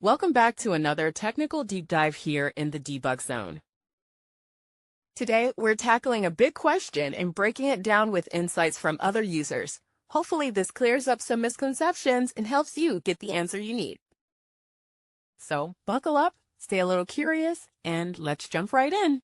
Welcome back to another technical deep dive here in the Debug Zone. Today, we're tackling a big question and breaking it down with insights from other users. Hopefully, this clears up some misconceptions and helps you get the answer you need. So, buckle up, stay a little curious, and let's jump right in.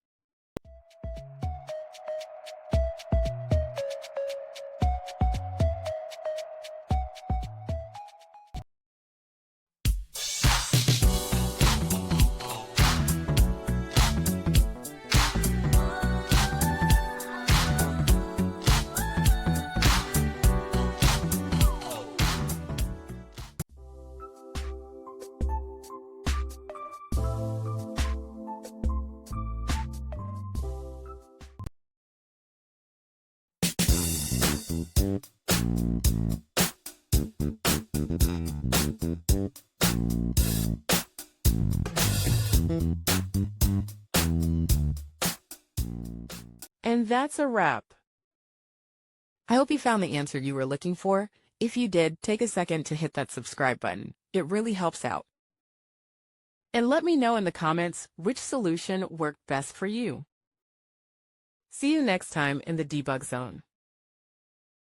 And that's a wrap. I hope you found the answer you were looking for. If you did, take a second to hit that subscribe button. It really helps out. And let me know in the comments which solution worked best for you. See you next time in the Debug Zone.